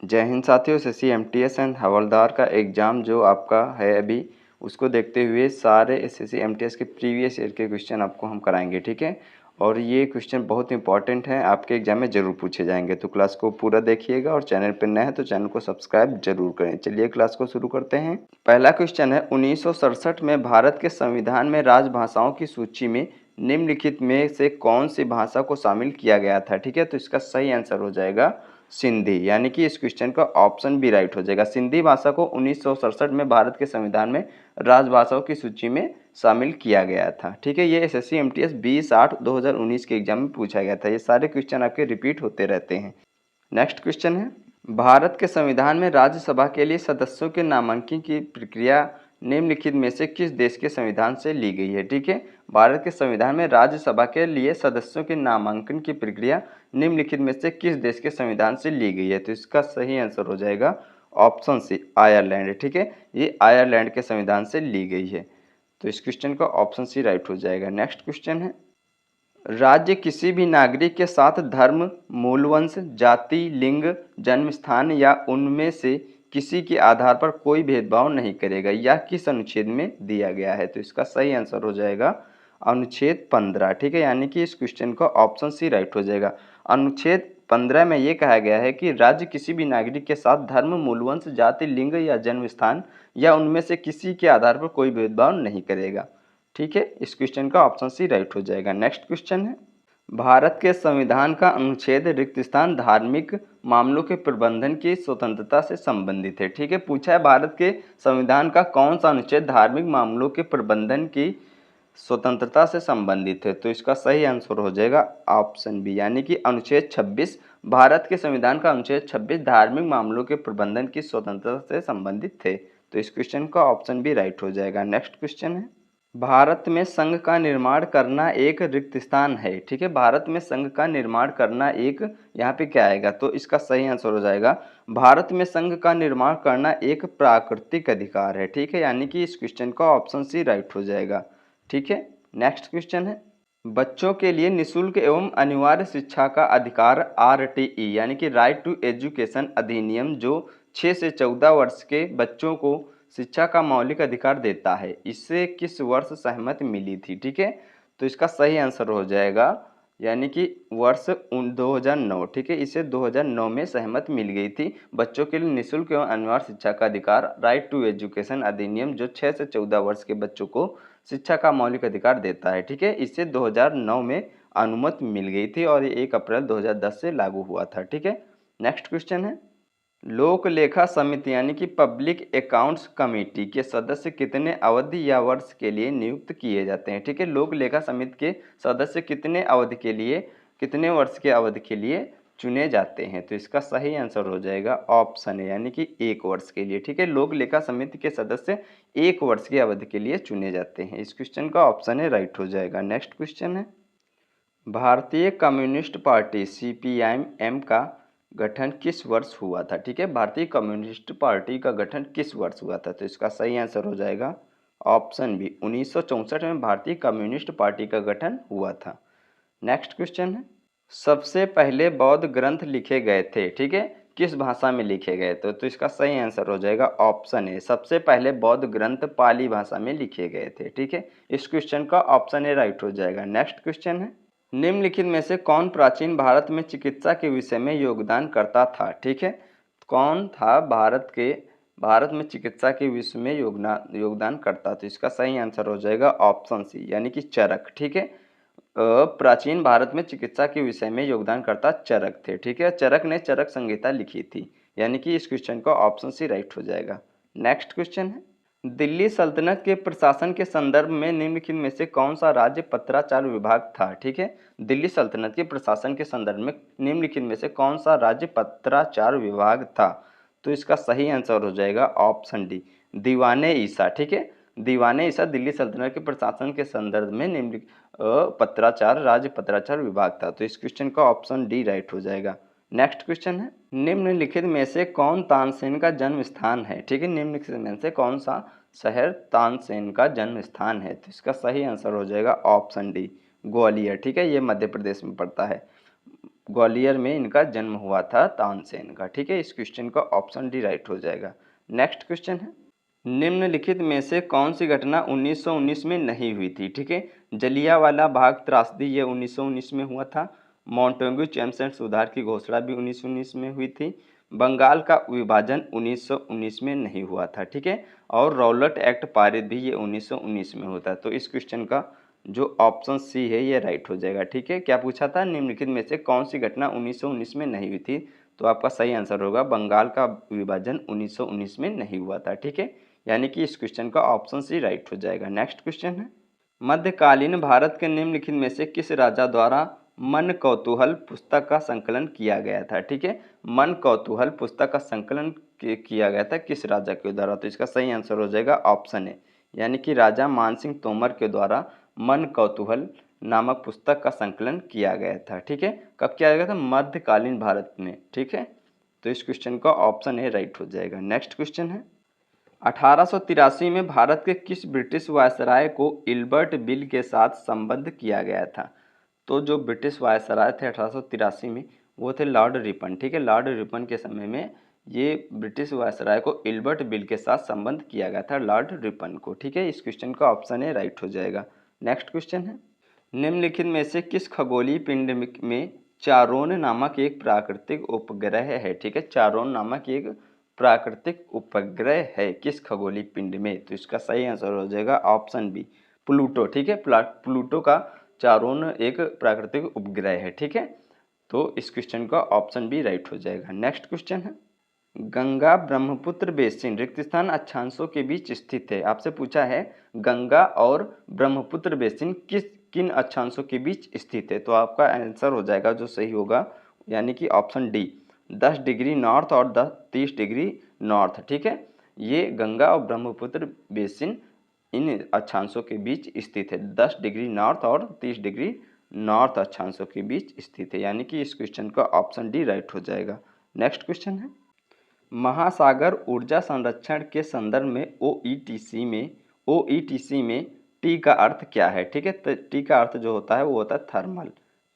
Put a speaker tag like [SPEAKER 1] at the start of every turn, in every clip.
[SPEAKER 1] जय हिंद साथियों। SSC and हवलदार का एग्ज़ाम जो आपका है अभी, उसको देखते हुए सारे एसएससी के प्रीवियस ईयर के क्वेश्चन आपको हम कराएंगे, ठीक है। और ये क्वेश्चन बहुत इंपॉर्टेंट हैं, आपके एग्जाम में ज़रूर पूछे जाएंगे, तो क्लास को पूरा देखिएगा और चैनल पर नए हैं तो चैनल को सब्सक्राइब जरूर करें। चलिए क्लास को शुरू करते हैं। पहला क्वेश्चन है, 1967 में भारत के संविधान में राजभाषाओं की सूची में निम्नलिखित में से कौन सी भाषा को शामिल किया गया था, ठीक है। तो इसका सही आंसर हो जाएगा सिंधी, यानी कि इस क्वेश्चन का ऑप्शन बी राइट हो जाएगा। सिंधी भाषा को 1967 में भारत के संविधान में राजभाषाओं की सूची में शामिल किया गया था, ठीक है। ये एसएससी एमटीएस 20/8/2019 के एग्जाम में पूछा गया था। ये सारे क्वेश्चन आपके रिपीट होते रहते हैं। नेक्स्ट क्वेश्चन है, भारत के संविधान में राज्यसभा के लिए सदस्यों के नामांकन की प्रक्रिया निम्नलिखित में से किस देश के संविधान से ली गई है, ठीक है। भारत के संविधान में राज्यसभा के लिए सदस्यों के नामांकन की प्रक्रिया निम्नलिखित में से किस देश के संविधान से ली गई है। तो इसका सही आंसर हो जाएगा ऑप्शन सी, आयरलैंड, ठीक है। ये आयरलैंड के संविधान से ली गई है, तो इस क्वेश्चन का ऑप्शन सी राइट हो जाएगा। नेक्स्ट क्वेश्चन है, राज्य किसी भी नागरिक के साथ धर्म, मूलवंश, जाति, लिंग, जन्म स्थान या उनमें से किसी के आधार पर कोई भेदभाव नहीं करेगा। यह किस अनुच्छेद में दिया गया है। तो इसका सही आंसर हो जाएगा अनुच्छेद 15, ठीक है। यानी कि इस क्वेश्चन का ऑप्शन सी राइट हो जाएगा। अनुच्छेद 15 में ये कहा गया है कि राज्य किसी भी नागरिक के साथ धर्म, मूलवंश, जाति, लिंग या जन्म स्थान या उनमें से किसी के आधार पर कोई भेदभाव नहीं करेगा, ठीक है। इस क्वेश्चन का ऑप्शन सी राइट हो जाएगा। नेक्स्ट क्वेश्चन है, भारत के संविधान का अनुच्छेद रिक्त स्थान धार्मिक मामलों के प्रबंधन की स्वतंत्रता से संबंधित है, ठीक है। पूछा है भारत के संविधान का कौन सा अनुच्छेद धार्मिक मामलों के प्रबंधन की स्वतंत्रता से संबंधित है। तो इसका सही आंसर हो जाएगा ऑप्शन बी, यानी कि अनुच्छेद 26। भारत के संविधान का अनुच्छेद 26 धार्मिक मामलों के प्रबंधन की स्वतंत्रता से संबंधित थे। तो इस क्वेश्चन का ऑप्शन बी राइट हो जाएगा। नेक्स्ट क्वेश्चन है, भारत में संघ का निर्माण करना एक रिक्त स्थान है, ठीक है। भारत में संघ का निर्माण करना एक, यहाँ पे क्या आएगा, तो इसका सही आंसर हो जाएगा भारत में संघ का निर्माण करना एक प्राकृतिक अधिकार है, ठीक है। यानी कि इस क्वेश्चन का ऑप्शन सी राइट हो जाएगा, ठीक है। नेक्स्ट क्वेश्चन है, बच्चों के लिए निःशुल्क एवं अनिवार्य शिक्षा का अधिकार आरटीई यानी कि राइट टू एजुकेशन अधिनियम जो 6 से 14 वर्ष के बच्चों को शिक्षा का मौलिक अधिकार देता है, इससे किस वर्ष सहमति मिली थी, ठीक है। तो इसका सही आंसर हो जाएगा यानी कि वर्ष 2009, ठीक है। इसे 2009 में सहमति मिल गई थी। बच्चों के लिए निःशुल्क एवं अनिवार्य शिक्षा का अधिकार राइट टू एजुकेशन अधिनियम जो 6 से 14 वर्ष के बच्चों को शिक्षा का मौलिक अधिकार देता है, ठीक है। इसे 2009 में अनुमति मिल गई थी और ये 1 अप्रैल 2010 से लागू हुआ था, ठीक है। नेक्स्ट क्वेश्चन है, लोक लेखा समिति यानी कि पब्लिक अकाउंट्स कमेटी के सदस्य कितने अवधि या वर्ष के लिए नियुक्त किए जाते हैं, ठीक है। लोक लेखा समिति के सदस्य कितने अवधि के लिए, कितने वर्ष के अवधि के लिए चुने जाते हैं। तो इसका सही आंसर हो जाएगा ऑप्शन है, यानी कि 1 वर्ष के लिए, ठीक है। लोक लेखा समिति के सदस्य 1 वर्ष की अवधि के लिए चुने जाते हैं। इस क्वेश्चन का ऑप्शन है राइट हो जाएगा। नेक्स्ट क्वेश्चन है, भारतीय कम्युनिस्ट पार्टी सीपीआईएम का गठन किस वर्ष हुआ था, ठीक है। भारतीय कम्युनिस्ट पार्टी का गठन किस वर्ष हुआ था। तो इसका सही आंसर हो जाएगा ऑप्शन बी, 1964 में भारतीय कम्युनिस्ट पार्टी का गठन हुआ था। नेक्स्ट क्वेश्चन है, सबसे पहले बौद्ध ग्रंथ लिखे गए थे, ठीक है, किस भाषा में लिखे गए थे। तो इसका सही आंसर हो जाएगा ऑप्शन ए, सबसे पहले बौद्ध ग्रंथ पाली भाषा में लिखे गए थे, ठीक है। इस क्वेश्चन का ऑप्शन ए राइट हो जाएगा। नेक्स्ट क्वेश्चन है, निम्नलिखित में से कौन प्राचीन भारत में चिकित्सा के विषय में योगदान करता था, ठीक है। कौन था भारत में चिकित्सा के विषय में योगदान करता। तो इसका सही आंसर हो जाएगा ऑप्शन सी, यानी कि चरक, ठीक है। प्राचीन भारत में चिकित्सा के विषय में योगदान करता चरक थे, ठीक है। चरक ने चरक संहिता लिखी थी, यानी कि इस क्वेश्चन का ऑप्शन सी राइट हो जाएगा। नेक्स्ट क्वेश्चन है, दिल्ली सल्तनत के प्रशासन के संदर्भ में निम्नलिखित में से कौन सा राज्य पत्राचार विभाग था, ठीक है। दिल्ली सल्तनत के प्रशासन के संदर्भ में निम्नलिखित में से कौन सा राज्य पत्राचार विभाग था। तो इसका सही आंसर हो जाएगा ऑप्शन डी, दीवाने ईसा, ठीक है। दीवाने ईसा दिल्ली सल्तनत के प्रशासन के संदर्भ में निम्नलिखित पत्राचार राज्य पत्राचार विभाग था। तो इस क्वेश्चन का ऑप्शन डी राइट हो जाएगा। नेक्स्ट क्वेश्चन है, निम्नलिखित में से कौन तानसेन का जन्म स्थान है, ठीक है। निम्नलिखित में से कौन सा शहर तानसेन का जन्म स्थान है। तो इसका सही आंसर हो जाएगा ऑप्शन डी, ग्वालियर, ठीक है। ये मध्य प्रदेश में पड़ता है। ग्वालियर में इनका जन्म हुआ था तानसेन का। ठीक है, इस क्वेश्चन का ऑप्शन डी राइट हो जाएगा। नेक्स्ट क्वेश्चन है, निम्नलिखित में से कौन सी घटना 1919 में नहीं हुई थी? ठीक है, जलियांवाला बाग त्रासदी ये 1919 में हुआ था। मॉन्टेग्यू चैम्प्स सुधार की घोषणा भी 1919 में हुई थी। बंगाल का विभाजन 1919 में नहीं हुआ था। ठीक है, और रॉलेट एक्ट पारित भी ये 1919 में होता है। तो इस क्वेश्चन का जो ऑप्शन सी है ये राइट हो जाएगा। ठीक है, क्या पूछा था, निम्नलिखित में से कौन सी घटना 1919 में नहीं हुई थी? तो आपका सही आंसर होगा बंगाल का विभाजन 1919 में नहीं हुआ था। ठीक है, यानी कि इस क्वेश्चन का ऑप्शन सी राइट हो जाएगा। नेक्स्ट क्वेश्चन है, मध्यकालीन भारत के निम्नलिखित में से किस राजा द्वारा मन कौतूहल पुस्तक का संकलन किया गया था? ठीक है, मन कौतूहल पुस्तक का संकलन किया गया था किस राजा के द्वारा? तो इसका सही आंसर हो जाएगा ऑप्शन ए, यानी कि राजा मानसिंह तोमर के द्वारा मन कौतूहल नामक पुस्तक का संकलन किया गया था। ठीक है, कब किया गया था? मध्यकालीन भारत में। ठीक है, तो इस क्वेश्चन का ऑप्शन ए राइट हो जाएगा। नेक्स्ट क्वेश्चन है, 1883 में भारत के किस ब्रिटिश वायसराय को इल्बर्ट बिल के साथ संबद्ध किया गया था? तो जो ब्रिटिश वायसराय थे 1883 में वो थे लॉर्ड रिपन। ठीक है, लॉर्ड रिपन के समय में ये ब्रिटिश वायसराय को इल्बर्ट बिल के साथ संबद्ध किया गया था, लॉर्ड रिपन को। ठीक है, इस क्वेश्चन का ऑप्शन ए राइट हो जाएगा। नेक्स्ट क्वेश्चन है, निम्नलिखित में से किस खगोलीय पिंड में चारोन नामक एक प्राकृतिक उपग्रह है? ठीक है, चारोन नामक एक प्राकृतिक उपग्रह है किस खगोलीय पिंड में? तो इसका सही आंसर हो जाएगा ऑप्शन बी, प्लूटो। ठीक है, प्लूटो का चारोन एक प्राकृतिक उपग्रह है। ठीक है, तो इस क्वेश्चन का ऑप्शन बी राइट हो जाएगा। नेक्स्ट क्वेश्चन है, गंगा ब्रह्मपुत्र बेसिन रिक्त स्थान अक्षांशों के बीच स्थित है। आपसे पूछा है गंगा और ब्रह्मपुत्र बेसिन किन अक्षांशों के बीच स्थित है? तो आपका आंसर हो जाएगा जो सही होगा, यानी कि ऑप्शन डी, 10 डिग्री नॉर्थ और 30 डिग्री नॉर्थ। ठीक है, ये गंगा और ब्रह्मपुत्र बेसिन इन अक्षांशों के बीच स्थित है, 10 डिग्री नॉर्थ और 30 डिग्री नॉर्थ अक्षांशों के बीच स्थित है, यानी कि इस क्वेश्चन का ऑप्शन डी राइट हो जाएगा। नेक्स्ट क्वेश्चन है, महासागर ऊर्जा संरक्षण के संदर्भ में ओईटीसी में टी का अर्थ क्या है? ठीक है, तो टी का अर्थ जो होता है वो होता है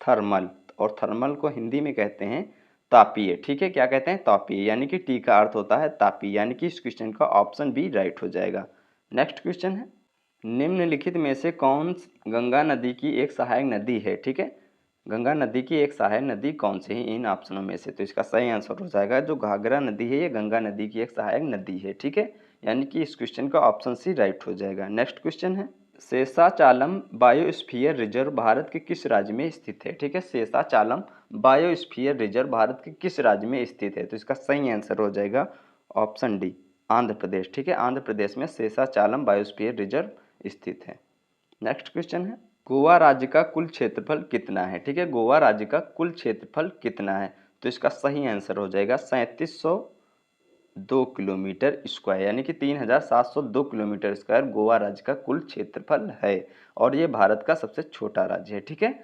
[SPEAKER 1] थर्मल, और थर्मल को हिंदी में कहते हैं तापीय। ठीक है, क्या कहते हैं? तापीय, यानी कि टी का अर्थ होता है तापीय, यानी कि इस क्वेश्चन का ऑप्शन बी राइट हो जाएगा। नेक्स्ट क्वेश्चन है, निम्नलिखित में से कौन गंगा नदी की एक सहायक नदी है? ठीक है, गंगा नदी की एक सहायक नदी कौन सी है इन ऑप्शनों में से? तो इसका सही आंसर हो जाएगा जो घाघरा नदी है, ये गंगा नदी की एक सहायक नदी है। ठीक है, यानी कि इस क्वेश्चन का ऑप्शन सी राइट हो जाएगा। नेक्स्ट क्वेश्चन है, शेषाचालम बायोस्फीयर रिजर्व भारत के किस राज्य में स्थित है? ठीक है, शेषाचालम बायोस्फीयर रिजर्व भारत के किस राज्य में स्थित है? तो इसका सही आंसर हो जाएगा ऑप्शन डी, आंध्र प्रदेश। ठीक है, आंध्र प्रदेश में शेषाचालम बायोस्फीयर रिजर्व स्थित है। नेक्स्ट क्वेश्चन है, गोवा राज्य का कुल क्षेत्रफल कितना है? ठीक है, गोवा राज्य का कुल क्षेत्रफल कितना है? तो इसका सही आंसर हो जाएगा 3702 किलोमीटर स्क्वायर, यानी कि 3702 किलोमीटर स्क्वायर गोवा राज्य का कुल क्षेत्रफल है, और ये भारत का सबसे छोटा राज्य है। ठीक है,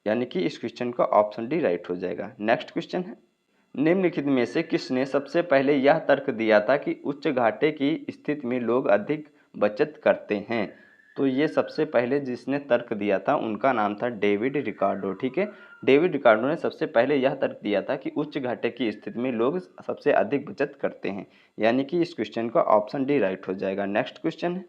[SPEAKER 1] यानी कि इस क्वेश्चन का ऑप्शन डी राइट हो जाएगा। नेक्स्ट क्वेश्चन है, निम्नलिखित में से किसने सबसे पहले यह तर्क दिया था कि उच्च घाटे की स्थिति में लोग अधिक बचत करते हैं? तो ये सबसे पहले जिसने तर्क दिया था उनका नाम था डेविड रिकार्डो। ठीक है, डेविड रिकार्डो ने सबसे पहले यह तर्क दिया था कि उच्च घाटे की स्थिति में लोग सबसे अधिक बचत करते हैं, यानी कि इस क्वेश्चन का ऑप्शन डी राइट हो जाएगा। नेक्स्ट क्वेश्चन है,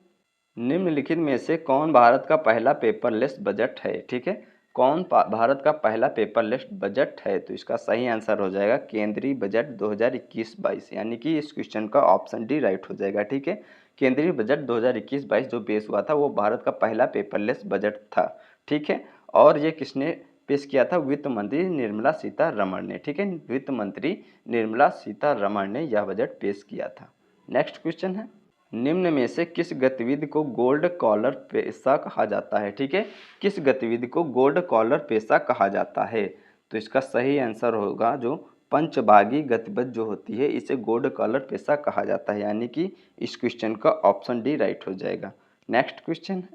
[SPEAKER 1] निम्नलिखित में से कौन भारत का पहला पेपरलेस बजट है? ठीक है, कौन भारत का पहला पेपरलेस बजट है? तो इसका सही आंसर हो जाएगा केंद्रीय बजट 2021-22, यानी कि इस क्वेश्चन का ऑप्शन डी राइट हो जाएगा। ठीक है, केंद्रीय बजट 2021-22 जो पेश हुआ था वो भारत का पहला पेपरलेस बजट था। ठीक है, और ये किसने पेश किया था? वित्त मंत्री निर्मला सीतारमण ने। ठीक है, वित्त मंत्री निर्मला सीतारमण ने यह बजट पेश किया था। नेक्स्ट क्वेश्चन है, निम्न में से किस गतिविधि को गोल्ड कॉलर पेशा कहा जाता है? ठीक है, किस गतिविधि को गोल्ड कॉलर पेशा कहा जाता है? तो इसका सही आंसर होगा जो पंचभागी गतिविधि जो होती है इसे गोल्ड कॉलर पेशा कहा जाता है, यानी कि इस क्वेश्चन का ऑप्शन डी राइट हो जाएगा। नेक्स्ट क्वेश्चन है,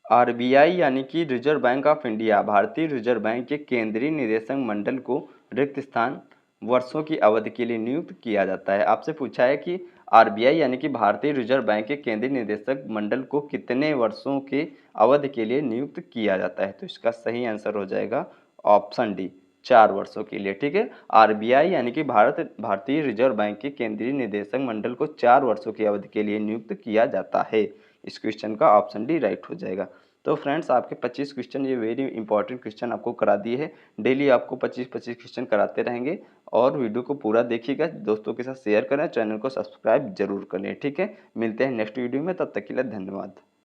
[SPEAKER 1] आरबीआई यानी कि रिजर्व बैंक ऑफ इंडिया भारतीय रिजर्व बैंक के केंद्रीय निदेशक मंडल को रिक्त स्थान वर्षों की अवधि के लिए नियुक्त किया जाता है। आपसे पूछा है कि आरबीआई यानी कि भारतीय रिजर्व बैंक के केंद्रीय निदेशक मंडल को कितने वर्षों के अवधि के लिए नियुक्त किया जाता है? तो इसका सही आंसर हो जाएगा ऑप्शन डी, 4 वर्षों के लिए, ठीक है। आरबीआई यानी कि भारतीय रिजर्व बैंक के केंद्रीय निदेशक मंडल को 4 वर्षों की अवधि के लिए नियुक्त किया जाता है। इस क्वेश्चन का ऑप्शन डी राइट हो जाएगा। तो फ्रेंड्स आपके 25 क्वेश्चन ये वेरी इंपॉर्टेंट क्वेश्चन आपको करा दिए हैं। डेली आपको 25-25 क्वेश्चन कराते रहेंगे और वीडियो को पूरा देखिएगा, दोस्तों के साथ शेयर करें, चैनल को सब्सक्राइब जरूर करें, ठीक है। मिलते हैं नेक्स्ट वीडियो में, तब तक के लिए धन्यवाद।